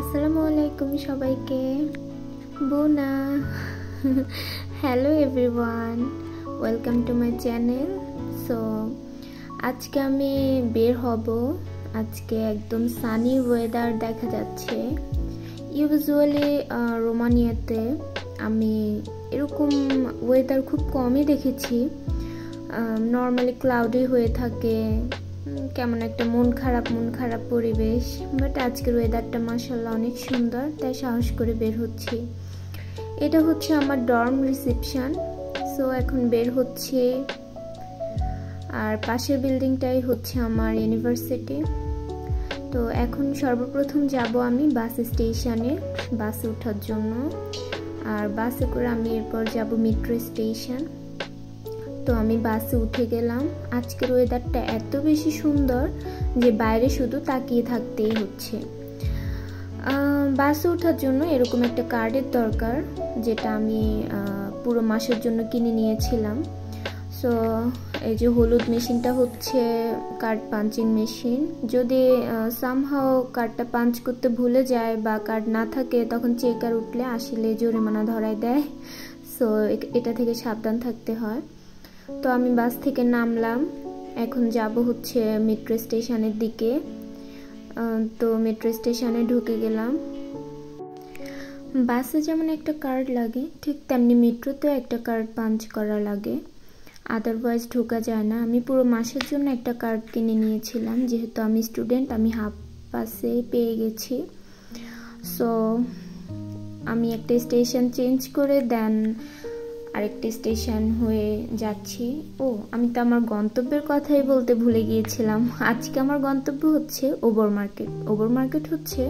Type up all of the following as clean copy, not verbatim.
আসসালামু আলাইকুম সবাইকে। বোনা hello everyone, welcome to my channel. So আজকে আমি বের হব। আজকে একদম সানি ওয়েদার দেখা যাচ্ছে। ইউজুয়ালি রোমানিয়াতে আমি এরকম ওয়েদার খুব কমই দেখেছি। নর্মালি ক্লাউডি হয়ে থাকে, কেমন একটা মন খারাপ পরিবেশ। বাট আজকের ওয়েদারটা মাশাআল্লাহ অনেক সুন্দর, তাই সাহস করে বের হচ্ছি। এটা হচ্ছে আমার ডর্ম রিসেপশন। সো এখন বের হচ্ছে, আর পাশের বিল্ডিংটাই হচ্ছে আমার ইউনিভার্সিটি। তো এখন সর্বপ্রথম যাব আমি বাস স্টেশনে বাসে ওঠার জন্য, আর বাসে করে আমি এরপর যাব মেট্রো স্টেশন। তো আমি বাসে উঠে গেলাম। আজকের ওয়েদারটা এত বেশি সুন্দর যে বাইরে শুধু তাকিয়ে থাকতেই হচ্ছে। বাসে ওঠার জন্য এরকম একটা কার্ডের দরকার, যেটা আমি পুরো মাসের জন্য কিনে নিয়েছিলাম। সো এই যে হলুদ মেশিনটা হচ্ছে কার্ড পাঞ্চিং মেশিন। যদি সামহাও কার্ডটা পাঞ্চ করতে ভুলে যায় বা কার্ড না থাকে, তখন চেকার উঠলে আসলে জরিমানা ধরায় দেয়। সো এটা থেকে সাবধান থাকতে হয়। তো আমি বাস থেকে নামলাম, এখন যাব হচ্ছে মেট্রো স্টেশনের দিকে। তো মেট্রো স্টেশনে ঢুকে গেলাম। বাসে যেমন একটা কার্ড লাগে, ঠিক তেমনি মেট্রোতেও একটা কার্ড পাঞ্চ করা লাগে, আদারওয়াইজ ঢোকা যায় না। আমি পুরো মাসের জন্য একটা কার্ড কিনে নিয়েছিলাম, যেহেতু আমি স্টুডেন্ট, আমি হাফ পাসে পেয়ে গেছি। সো আমি একটা স্টেশন চেঞ্জ করে দেন আরেকটা স্টেশন হয়ে যাচ্ছি। আমি তো আমার গন্তব্যের কথাই বলতে ভুলে গিয়েছিলাম। আজকে আমার গন্তব্য হচ্ছে ওভার মার্কেট। ওভার মার্কেট হচ্ছে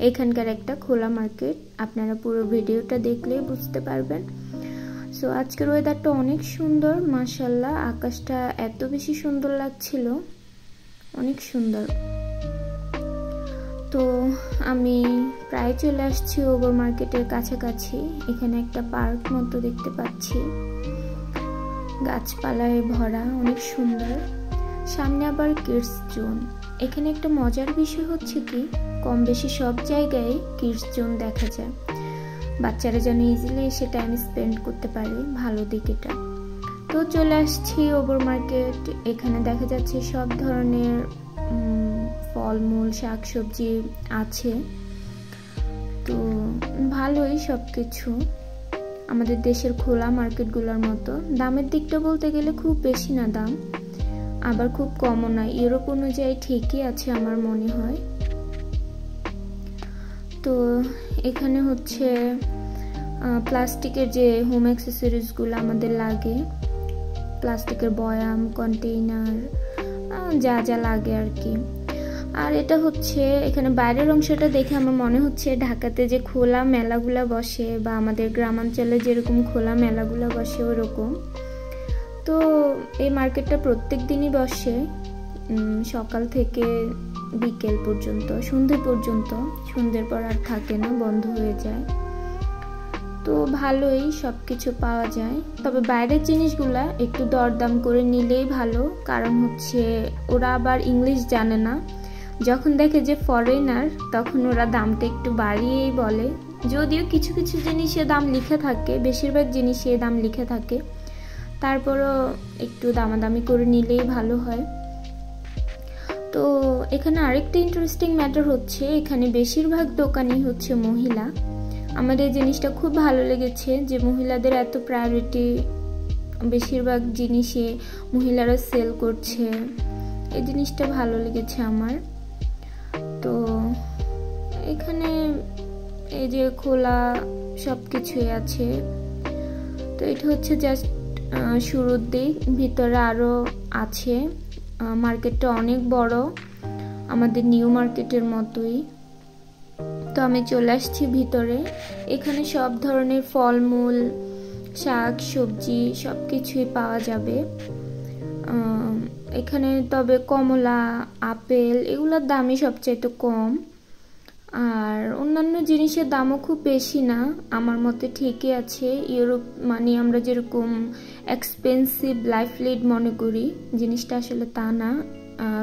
এখানকার একটা খোলা মার্কেট। আপনারা পুরো ভিডিওটা দেখলে বুঝতে পারবেন। সো আজকের ওয়েদারটা অনেক সুন্দর মাশাআল্লাহ। আকাশটা এত বেশি সুন্দর লাগছিল, অনেক সুন্দর। তো আমি প্রায় চলে আসছি ওভার মার্কেটের কাছাকাছি। এখানে একটা পার্ক মতো দেখতে পাচ্ছি, গাছপালায় ভরা, অনেক সুন্দর। সামনে আবার কিডস জোন। এখানে একটা মজার বিষয় হচ্ছে কি, কম বেশি সব জায়গায় কিডস জোন দেখা যায়। বাচ্চারা যেন ইজিলি এসে টাইম স্পেন্ড করতে পারে, ভালো দিক এটা। তো চলে আসছি ওভার মার্কেট। এখানে দেখা যাচ্ছে সব ধরনের ফলমূল শাকসবজি আছে। তো ভালোই সবকিছু, আমাদের দেশের খোলা মার্কেটগুলোর মতো। দামের দিকটা বলতে গেলে খুব বেশি না দাম, আবার খুব কমও না। ইউরোপ অনুযায়ী ঠিকই আছে আমার মনে হয়। তো এখানে হচ্ছে প্লাস্টিকের যে হোম অ্যাক্সেসরিজগুলো আমাদের লাগে, প্লাস্টিকের বয়াম, কন্টেইনার, যা যা লাগে আর কি। আর এটা হচ্ছে, এখানে বাইরের অংশটা দেখে আমার মনে হচ্ছে ঢাকাতে যে খোলা মেলাগুলা বসে, বা আমাদের গ্রামাঞ্চলে যেরকম খোলা মেলাগুলা বসে ওরকম। তো এই মার্কেটটা প্রত্যেক দিনই বসে, সকাল থেকে বিকেল পর্যন্ত, সন্ধ্যে পর্যন্ত। সন্ধ্যের পর আর থাকে না, বন্ধ হয়ে যায়। তো ভালোই সব কিছু পাওয়া যায়, তবে বাইরের জিনিসগুলা একটু দরদাম করে নিলেই ভালো। কারণ হচ্ছে ওরা আবার ইংলিশ জানে না, যখন দেখে যে ফরেনার, তখন ওরা দামটা একটু বাড়িয়েই বলে। যদিও কিছু কিছু জিনিসে দাম লিখে থাকে, বেশিরভাগ জিনিসে দাম লিখে থাকে, তারপরও একটু দামাদামি করে নিলেই ভালো হয়। তো এখানে আরেকটা ইন্টারেস্টিং ম্যাটার হচ্ছে, এখানে বেশিরভাগ দোকানই হচ্ছে মহিলা। আমার এই জিনিসটা খুব ভালো লেগেছে যে মহিলাদের এত প্রায়োরিটি, বেশিরভাগ জিনিসে মহিলারা সেল করছে। এই জিনিসটা ভালো লেগেছে আমার। তো এখানে এই যে খোলা সব কিছুই আছে। তো এটা হচ্ছে জাস্ট শুরুর দিক, ভিতরে আরও আছে। মার্কেটটা অনেক বড়, আমাদের নিউ মার্কেটের মতোই। তো আমি চলে আসছি ভিতরে। এখানে সব ধরনের ফলমূল, শাক সবজি সব কিছুই পাওয়া যাবে এখানে। তবে কমলা, আপেল এগুলোর দামই সবচাইতে কম, আর অন্যান্য জিনিসের দামও খুব বেশি না, আমার মতে ঠিকই আছে। ইউরোপ মানে আমরা যেরকম এক্সপেন্সিভ লাইফ লিড মনে করি, জিনিসটা আসলে তা না।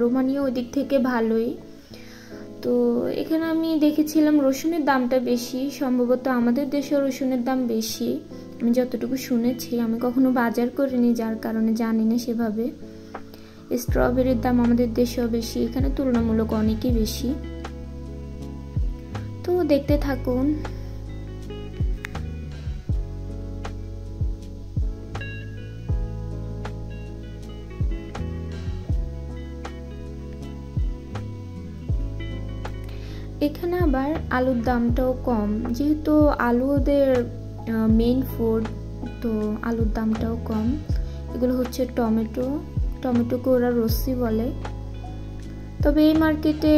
রোমানিয়া ওই দিক থেকে ভালোই। তো এখানে আমি দেখেছিলাম রসুনের দামটা বেশি, সম্ভবত আমাদের দেশেও রসুনের দাম বেশি, আমি যতটুকু শুনেছি। আমি কখনো বাজার করিনি, যার কারণে জানি না সেভাবে। স্ট্রবেরির দাম আমাদের দেশেও বেশি, এখানে তুলনামূলক অনেকই বেশি। তো দেখতে থাকুন। এখানে আবার আলুর দামটাও কম, যেহেতু আলু ওদের মেইন ফুড, তো আলুর দামটাও কম। এগুলো হচ্ছে টমেটো, টমেটোকে ওরা রসি বলে। তবে এই মার্কেটে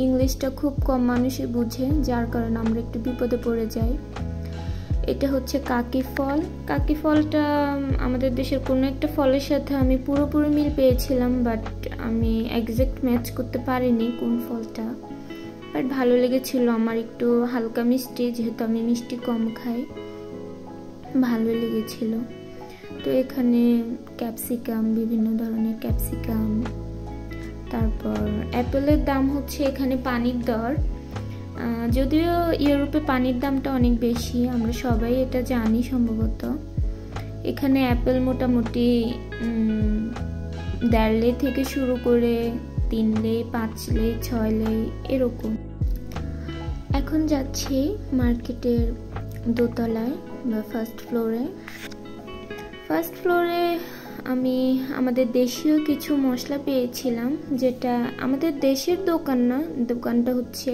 ইংলিশটা খুব কম মানুষই বুঝে, যার কারণে আমরা একটু বিপদে পড়ে যাই। এটা হচ্ছে কাকি ফল। কাকি ফলটা আমাদের দেশের কোনো একটা ফলের সাথে আমি পুরোপুরি মিল পেয়েছিলাম, বাট আমি এক্সাক্ট ম্যাচ করতে পারিনি কোন ফলটা, বাট ভালো লেগেছিল আমার। একটু হালকা মিষ্টি, যেহেতু আমি মিষ্টি কম খাই, ভালো লেগেছিল। তো এখানে ক্যাপসিকাম, বিভিন্ন ধরনের ক্যাপসিকাম। তারপর অ্যাপেলের দাম হচ্ছে এখানে পানির দর, যদিও ইউরোপে পানির দামটা অনেক বেশি, আমরা সবাই এটা জানি সম্ভবত। এখানে অ্যাপেল মোটামুটি 1.5 লে থেকে শুরু করে 3 লে, 5 লে, 6 লে এরকম। এখন যাচ্ছি মার্কেটের দোতলায় বা ফার্স্ট ফ্লোরে। ফার্স্ট ফ্লোরে আমি আমাদের দেশীয় কিছু মশলা পেয়েছিলাম, যেটা আমাদের দেশের দোকান না, দোকানটা হচ্ছে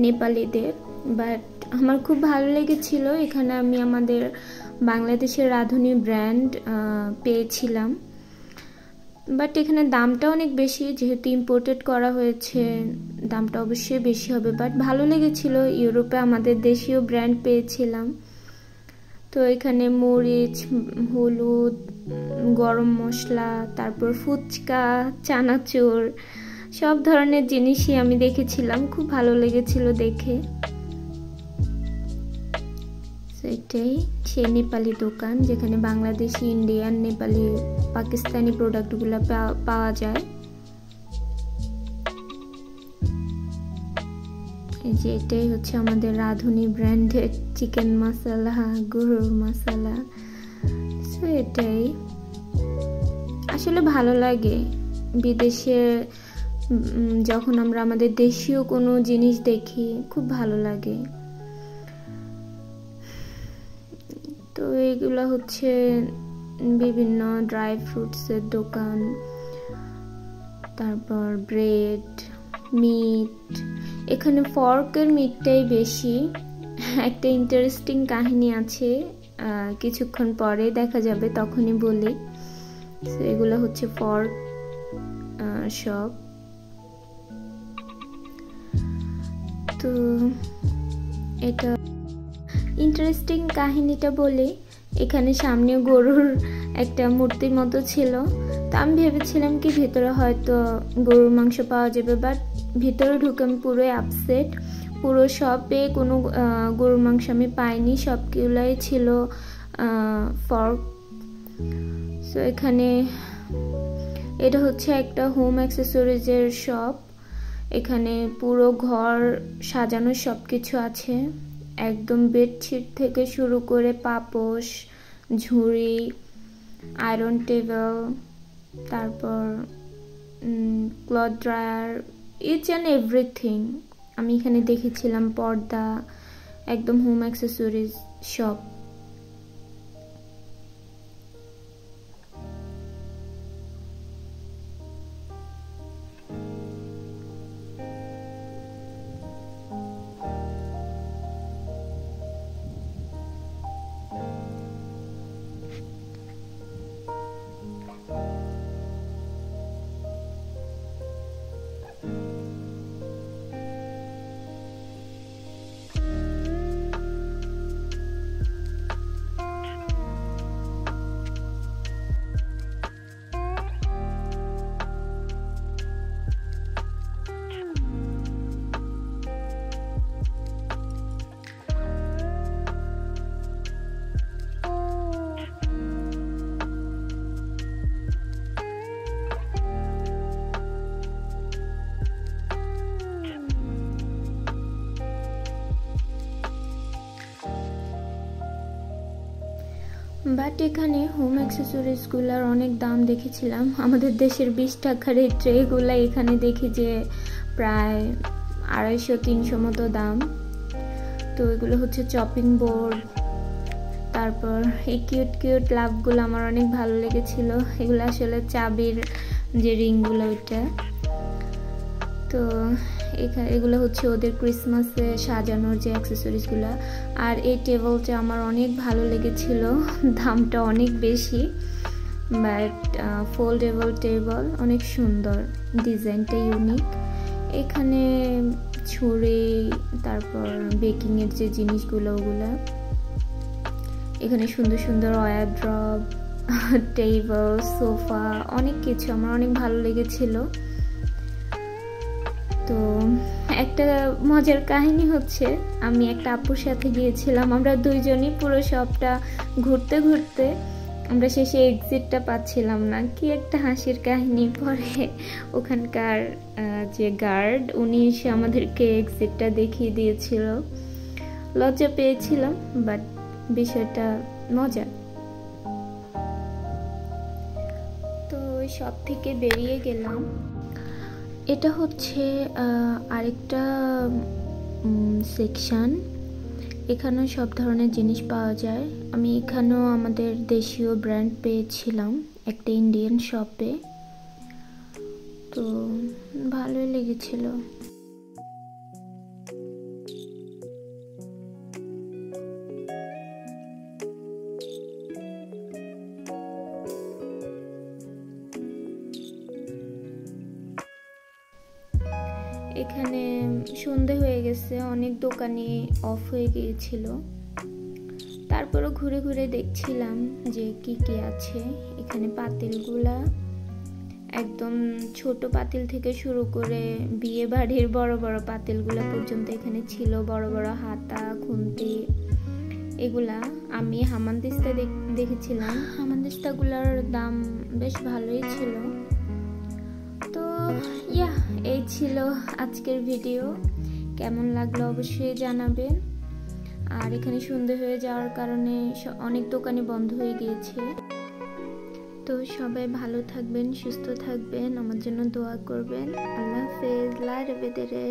নেপালিদের, বাট আমার খুব ভালো লেগেছিল। এখানে আমি আমাদের বাংলাদেশের রাঁধুনি ব্র্যান্ড পেয়েছিলাম, বাট এখানে দামটা অনেক বেশি, যেহেতু ইম্পোর্টেড করা হয়েছে, দামটা অবশ্যই বেশি হবে, বাট ভালো লেগেছিল। ইউরোপে আমাদের দেশীয় ব্র্যান্ড পেয়েছিলাম। তো এখানে মরিচ, হলুদ, গরম মশলা, তারপর ফুচকা, চানাচুর, সব ধরনের জিনিসই আমি দেখেছিলাম, খুব ভালো লেগেছিল দেখে। এটাই সে নেপালি দোকান, যেখানে বাংলাদেশি, ইন্ডিয়ান, নেপালি, পাকিস্তানি প্রোডাক্টগুলো পাওয়া যায়। এই যে এটাই হচ্ছে আমাদের রাঁধুনি ব্র্যান্ডের চিকেন মশলা, গরুর মশলা। সো এটাই আসলে ভালো লাগে বিদেশে যখন আমরা আমাদের দেশীয় কোনো জিনিস দেখি, খুব ভালো লাগে। তো এগুলো হচ্ছে বিভিন্ন ড্রাই ফ্রুটসের দোকান, তারপর ব্রেড, মিট। এখানে ফর্কের মিটটাই বেশি। একটা ইন্টারেস্টিং কাহিনী আছে, কিছুক্ষণ পরে দেখা যাবে, তখনই বলি। এগুলো হচ্ছে ফর্ক শপ। তো এটা ইন্টারেস্টিং কাহিনীটা বলি। এখানে সামনে গরুর একটা মূর্তির মতো ছিল, তো আমি ভেবেছিলাম কি ভেতরে হয়তো গরুর মাংস পাওয়া যাবে, বাট ভিতরে ঢুকে আমি পুরোই আপসেট। পুরো শপে কোনো গরুর মাংস আমি পাইনি, সবগুলাই ছিল ফর্ক। সো এখানে এটা হচ্ছে একটা হোম অ্যাক্সেসরিজের শপ। এখানে পুরো ঘর সাজানো সব কিছু আছে, একদম বেডশিট থেকে শুরু করে পাপোশ, ঝুড়ি, আয়রন টেবিল, তারপর cloth dryer, each and everything আমি এখানে দেখেছিলাম। পর্দা, একদম হোম অ্যাক্সেসরিজ শপ। বাট এখানে হোম অ্যাক্সেসরিজগুলোর অনেক দাম দেখেছিলাম। আমাদের দেশের 20 টাকার এই ট্রেগুলো এখানে দেখি যে প্রায় 250-300 মতো দাম। তো এগুলো হচ্ছে চপিং বোর্ড, তারপর এই কিউট কিউট লাভগুলো আমার অনেক ভালো লেগেছিল। এগুলো আসলে চাবির যে রিংগুলো ওইটা। তো এগুলো হচ্ছে ওদের ক্রিসমাসে সাজানোর যে অ্যাক্সেসরিজগুলো। আর এই টেবিলটা আমার অনেক ভালো লেগেছিল, দামটা অনেক বেশি, বাট ফোল্ডেবল টেবিল, অনেক সুন্দর, ডিজাইনটা ইউনিক। এখানে ছুরি, তারপর বেকিংয়ের যে জিনিসগুলো ওগুলা। এখানে সুন্দর সুন্দর ওয়ারড্রব, টেবিল, সোফা, অনেক কিছু আমার অনেক ভালো লেগেছিল। তো একটা মজার কাহিনী হচ্ছে, আমি একটা আপুর সাথে গিয়েছিলাম, আমরা দুইজনই পুরো শপটা ঘুরতে ঘুরতে আমরা শেষে এক্সিটটা পাচ্ছিলাম না। কি একটা হাসির কাহিনী। পরে ওখানকার যে গার্ড উনি এসে আমাদেরকে এক্সিটটা দেখিয়ে দিয়েছিল। লজ্জা পেয়েছিলাম, বাট বিষয়টা মজা। তো ওই শপ থেকে বেরিয়ে গেলাম। এটা হচ্ছে আরেকটা সেকশন, এখানেও সব ধরনের জিনিস পাওয়া যায়। আমি এখানেও আমাদের দেশীয় ব্র্যান্ড পেয়েছিলাম একটা ইন্ডিয়ান শপে, তো ভালোই লেগেছিল। এখানে সন্ধে হয়ে গেছে, অনেক দোকানই অফ হয়ে গিয়েছিল। তারপরও ঘুরে ঘুরে দেখছিলাম যে কি কি আছে। এখানে পাতিলগুলা একদম ছোট পাতিল থেকে শুরু করে বিয়ে বাড়ির বড় বড় পাতিলগুলা পর্যন্ত এখানে ছিল। বড় বড় হাতা, খুন্তি, এগুলা আমি হামানদিস্তা দেখেছিলাম। হামানদিস্তাগুলোর দাম বেশ ভালোই ছিল। তো এই ছিল আজকের ভিডিও। কেমন লাগলো অবশ্যই জানাবেন। আর এখানে সন্ধে হয়ে যাওয়ার কারণে অনেক দোকানই বন্ধ হয়ে গিয়েছে। তো সবাই ভালো থাকবেন, সুস্থ থাকবেন, আমার জন্য দোয়া করবেন। আল্লাহ হাফেজ। লা রেবেদেরে।